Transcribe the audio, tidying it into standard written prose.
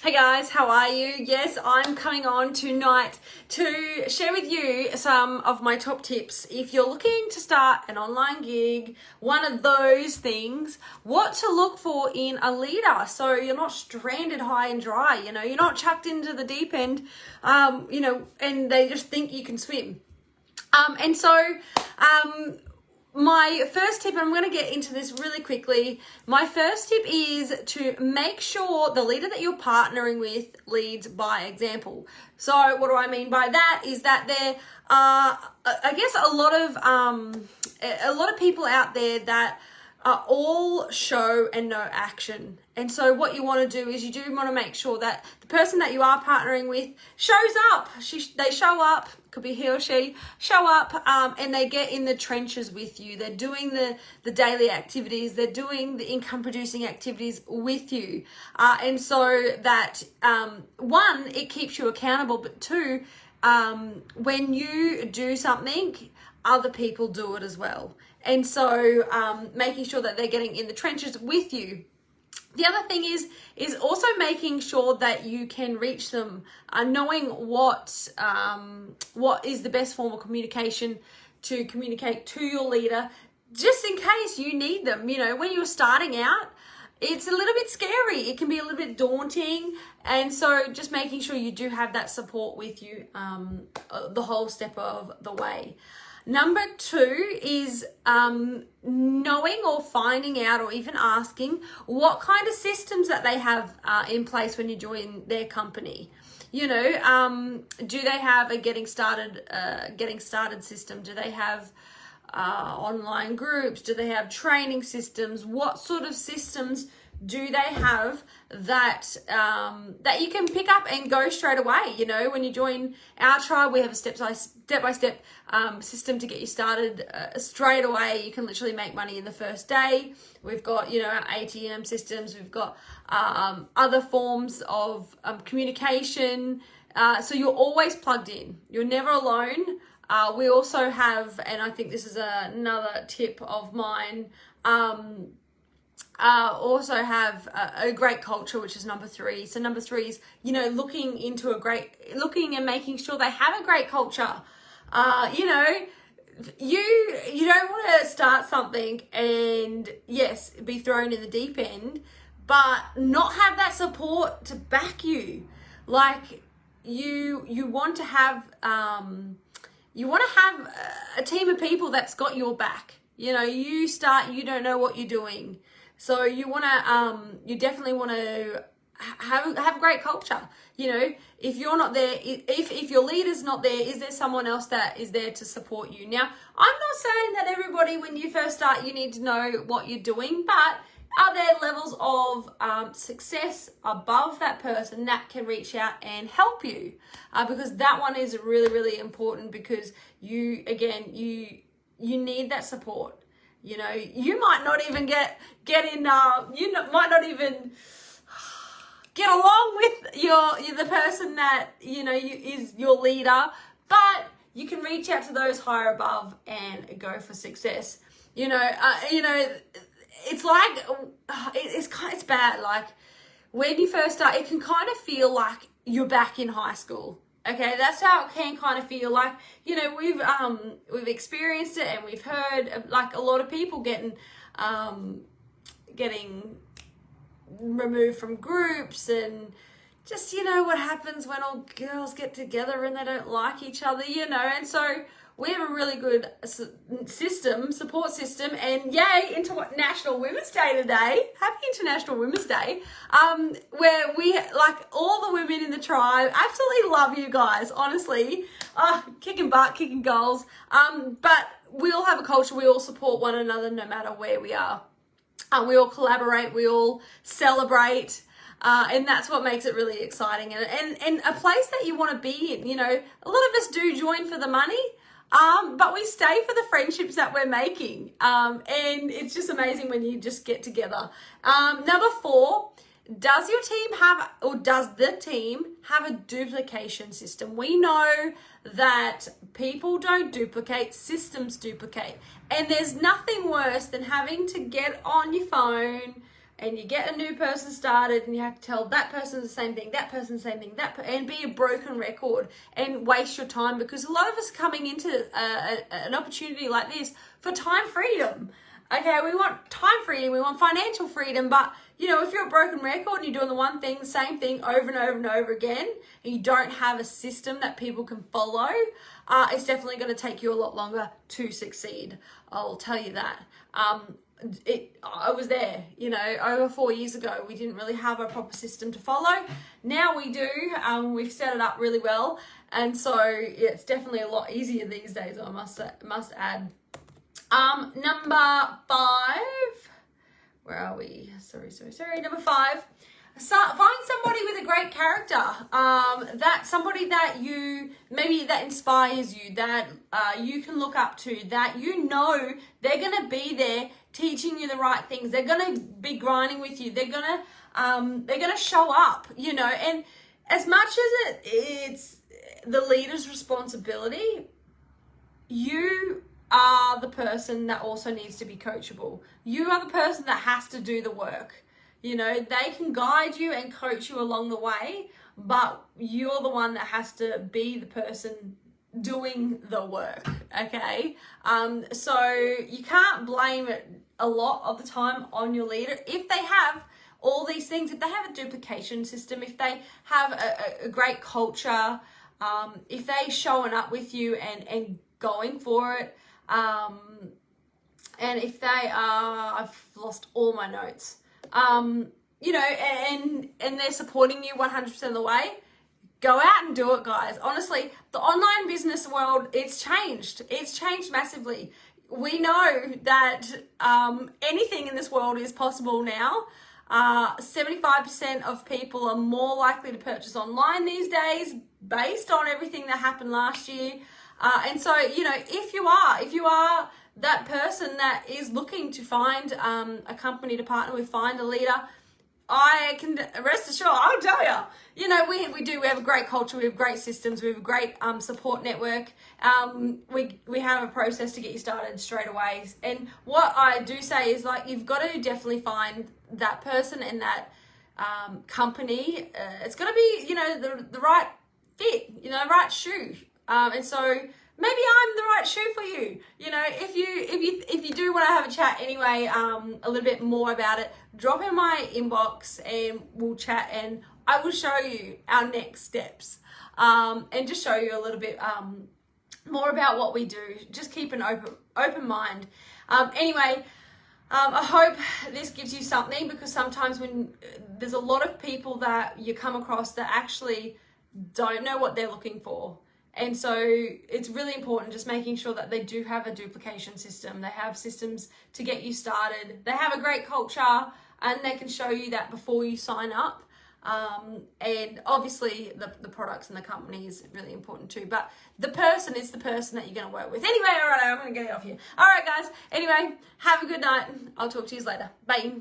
Hey guys, how are you? Yes, I'm coming on tonight to share with you some of my top tips. If you're looking to start an online gig, one of those things, what to look for in a leader so you're not stranded high and dry, you're not chucked into the deep end, and they just think you can swim. My first tip, and I'm going to get into this really quickly. My first tip is to make sure the leader that you're partnering with leads by example. So what do I mean by that is that there are, I guess, a lot of people out there that are all show and no action. And so what you want to do is you do want to make sure that the person that you are partnering with shows up. They show up, could be he or she, show up and they get in the trenches with you. They're doing the daily activities. They're doing the income producing activities with you. And so that, one, it keeps you accountable, but two, when you do something, other people do it as well. And so making sure that they're getting in the trenches with you. The other thing is also making sure that you can reach them, knowing what is the best form of communication to communicate to your leader, just in case you need them. When you're starting out, it's a little bit scary. It can be a little bit daunting. And so just making sure you do have that support with you the whole step of the way. Number two is knowing or finding out or even asking what kind of systems that they have in place when you join their company. Do they have a getting started system? Do they have online groups? Do they have training systems? What sort of systems do they have that you can pick up and go straight away? When you join our tribe, we have a step-by-step system to get you started straight away. You can literally make money in the first day. We've got, our ATM systems. We've got other forms of communication. So you're always plugged in. You're never alone. We also have, and I think this is another tip of mine, also have a great culture, which is number three. So number three is, looking and making sure they have a great culture. You don't want to start something and yes, be thrown in the deep end, but not have that support to back you. Like you want to have a team of people that's got your back. You start, you don't know what you're doing. So you definitely want to have great culture. If you're not there, if your leader's not there, is there someone else that is there to support you? Now, I'm not saying that everybody, when you first start, you need to know what you're doing, but are there levels of success above that person that can reach out and help you? Because that one is really, really important, because you need that support. You might not even get in, might not even get along with the person that, is your leader, but you can reach out to those higher above and go for success. It's like, it's bad. Like when you first start, it can kind of feel like you're back in high school. Okay, that's how it can kind of feel. Like, we've experienced it, and we've heard like a lot of people getting removed from groups, and just, what happens when all girls get together and they don't like each other, and so we have a really good support system, and yay, International Women's Day today. Happy International Women's Day. Where we, like, all the women in the tribe, absolutely love you guys, honestly. Kicking butt, kicking goals. But we all have a culture. We all support one another no matter where we are. We all collaborate. We all celebrate. And that's what makes it really exciting. And a place that you want to be in. A lot of us do join for the money. But we stay for the friendships that we're making. And it's just amazing when you just get together. Number four, does the team have a duplication system? We know that people don't duplicate, systems duplicate. And there's nothing worse than having to get on your phone and you get a new person started and you have to tell that person the same thing, that person the same thing, and be a broken record and waste your time, because a lot of us are coming into an opportunity like this for time freedom. Okay, we want time freedom, we want financial freedom, but you know, if you're a broken record and you're doing the one thing, the same thing over and over and over again, and you don't have a system that people can follow, it's definitely going to take you a lot longer to succeed. I'll tell you that. I was there, you know, over 4 years ago. We didn't really have a proper system to follow. Now we do. We've set it up really well, and so it's definitely a lot easier these days, I must add. Number 5. Where are we? Sorry. Number 5. Find somebody with a great character. That somebody that that inspires you, that you can look up to, that you know they're gonna be there teaching you the right things. They're gonna be grinding with you. They're gonna show up. You know, and as much as it's the leader's responsibility, you are the person that also needs to be coachable. You are the person that has to do the work. You know, they can guide you and coach you along the way, but you're the one that has to be the person doing the work, okay? So you can't blame it a lot of the time on your leader. If they have all these things, if they have a duplication system, if they have a great culture, if they showing up with you and going for it, and if they are, I've lost all my notes, you know, and they're supporting you 100% of the way, go out and do it, guys. Honestly, the online business world, it's changed massively. We know that anything in this world is possible now. 75% of people are more likely to purchase online these days based on everything that happened last year. And so, you know, if you are that person that is looking to find a company to partner with, find a leader, I can rest assured, I'll tell you, you know, we have a great culture, we have great systems, we have a great support network. We have a process to get you started straight away. And what I do say is, like, you've got to definitely find that person and that company. It's got to be, you know, the right fit, you know, right shoe. And so maybe I'm the right shoe for you. You know, if you do want to have a chat anyway, a little bit more about it, drop in my inbox and we'll chat, and I will show you our next steps, and just show you a little bit more about what we do. Just keep an open mind. Anyway, I hope this gives you something, because sometimes when there's a lot of people that you come across that actually don't know what they're looking for. And so it's really important just making sure that they do have a duplication system. They have systems to get you started. They have a great culture, and they can show you that before you sign up. And obviously the products and the company is really important too. But the person is the person that you're going to work with. Anyway, all right, I'm going to get off here. All right, guys. Anyway, have a good night. I'll talk to you later. Bye.